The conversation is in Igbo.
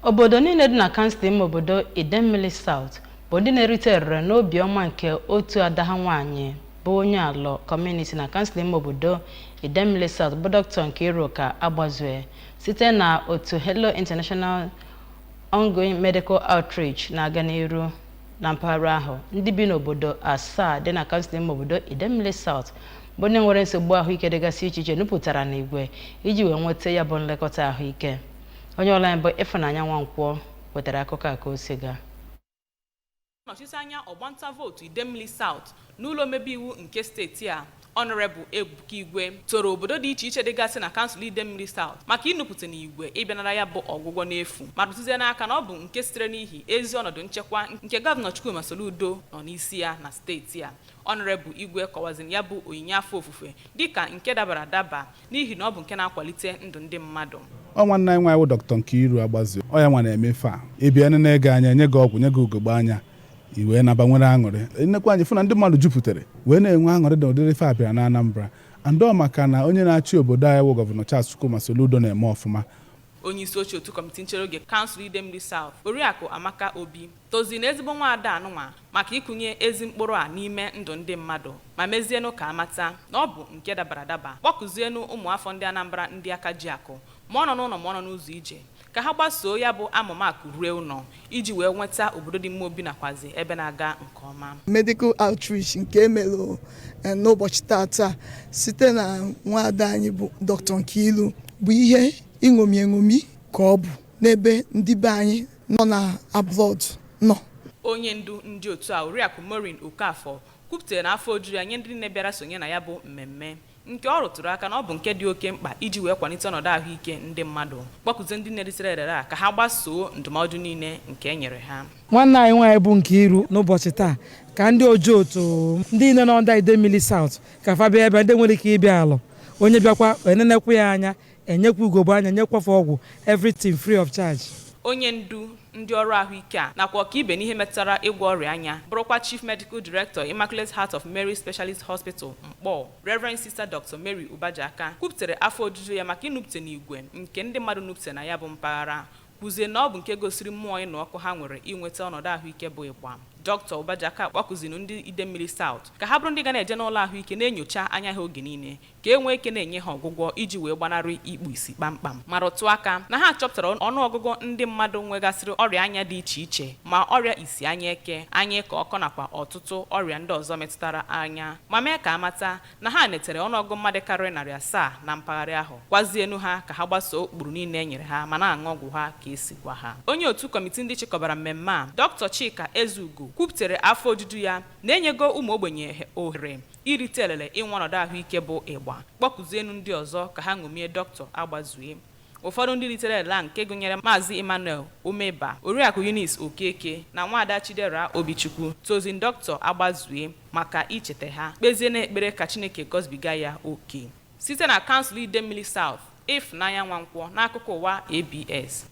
Obodo niile dị na kansụl ime obodo Idemmili South bụ ndị na-eritere n'obiọma nke otu ada ha nwaanyị bụ onye alọ kọmuniti na kansụl ime obodo Idemmili South bụ Dr. Nkiruka Agbazue site na otu Hello International Ongoing Medical Outreach na-aga n'iru na mpaghara ahụ. Ndị bi n'obodo asaa dị na kansụl ime obodo Idemmili South bụ ndị nwere nsogbu ahụike dịgasị iche iche nupụtara n'igwe iji wee nweta ya bụ nlekọta ahụike. Onye ọla anyị bụ Ifunanya Nwankwọ wetara akụkọ a ka o si gaa. Nnọchite anya ọgbanta vootu Idemmili South n'ụlọ omebe iwu nke steeti a Honorable Ebuka Igwe toro obodo dị iche iche dịgasị na kansụl Idemmili South maka ịnụpụta n'igwe ịbịanara ya bụ ọgwụgwọ n'efu ma rụtụzie n'aka na ọ bụ nke sitere n'ihi ezi ọnọdụ nchekwa nke Gọvanọ Chukwuma Soludo nọ n'isi ya na steeti a. Honorable Igwe kọwaziri ya bụ onyinye afọ ofufe dịka nke dabara adaba n'ihi na ọ bụ nke na-akwalite ndụ ndị mmadụ. Nwanne anyị nwaanyị Dr. Nkiruka Agbazue ọ ya nwa na-emefe a ịbịa na-ege anya nye gị ọgwụ nye gị ugogbe anya iwe na-abanwere aṅụrị nnekwa anyị fụ na ndị mmadụ jupụtara wee na-enwe aṅụrị dị ụdịrị ife abịara na Anambra andọ maka na onye na-achị obodo anyị bụ Gọvanọ Chukwuma Soludo na-eme ọfụma. Onye isi oche otu kọmitii nchere oge kansụl Idemmili South Oriakụ Amaka Obi toziri na ezigbo nwaada anụnwa maka ịkụnye ezi mkpụrụ a n'ime ndụ ndị mmadụ ma mezienụ ka amata na ọ bụ nke dabara adaba kpọkụzienụ ụmụafọ ndị Anambra ndị aka ji akụ ma ọ nọ n'ụlọ ma ọ nọ n'ụzọ ije ka ha gbasoo ya bụ amụma akụ ruo ụlọ iji wee nweta obodo dị mma obi nakwazi ebe na-aga nke ọma. Medical outreach nke emere n'ụbọchị tata site na nwaada anyị bụ Dr. Nkiru bụ ihe ịṅomi ka ọ bụ n'ebe ndị be anyị nọ na abroad nọ. Onye ndu ndị otu a Oriakụ Maureen Okafọ kwupụtara na afọ ojuju anyị ndị niile bịara sonye na ya bụ mmemme nke ọ rụtụrụ aka na ọ bụ nke dị oke mkpa iji wee kwalite ọnọdụ ahụike ndị mmadụ gbakụzie ndị na-eritere erere a ka ha gbasoo ndụmọdụ niile nke e nyere ha. Nwanne anyị nwaanyị bụ Nkiru n'ụbọchị taa ka ndị oji otu ndị niile nọ na Idemmili South ka fa bịa ebe ndị nwere ike ịbịa alụ onye bịakwa enenekwu ya anya enyekwa ugogbe anya nyekwafe ọgwụ everything free of charge. Onye ndu ndị ọrụ ahụike a nakwa ọkaibe n'ihe metụtara ịgwọ ọrịa anya bụrụkwa Chief Medical Director Immaculate Heart of Mary Specialist Hospital Mkpọ Reverend Sister Dr. Mary Ubajaka kwupụtara afọ ojuju ya maka ịnụpụta n'igwe nke ndị mmadụ nụpụta na ya bụ mpaghara kwuzie na ọ bụ nke gosiri mmụọ ịnụ ọkụ ha nwere inweta ọnọdụ ahụike bụ ịgba. Dr. Ubajaka kpọkụziri ndị Idemmili South ka ha bụrụ ndị ga na-eje n'ụlọ ahụike na-enyocha anya ha oge niile ka e nwee ike na-enye ha ọgwụgwọ iji wee gbanarị ikpu isi kpamkpam ma rụtụ aka na ha chọpụtara ọnụọgụgụ ndị mmadụ nwegasịrị ọrịa anya dị iche iche ma ọrịa isi anya eke anya ịka ọkọ nakwa ọtụtụ ọrịa ndị ọzọ metụtara anya ma mee ka amata na ha netere ọnụọgụgụ mmadụ karịrị 700 na mpaghara ahụ gwazienu ha ka ha gbasoo ụkpụrụ niile e nyere ha ma na-aṅụ ọgwụ ha ka esi gwa ha. Onye otu kọmitii ndị chịkọbara mmemme a Dr. Chika Ezugo kwupụtara afọ ojuju ya na-enyego ụmụ ogbenye ohere irite elele inwe ọnọdụ ahụike bụ ịgba kpọkụzienu ndị ọzọ ka ha ṅomie Dr. Agbazue. Ụfọdụ ndị ritere elele nke gụnyere Maazị Emmanuel Omeba, Oriakụ Eunice Okeke na Nwaada Chidera Obichukwu tozin Dr. Agbazue maka icheta ha kpezie n'ekpere ka Chineke gọzibiga ya oke. Site na kansụl Idemmili South, Ifunanya Nwankwọ n'akụkọ ụwa ABS.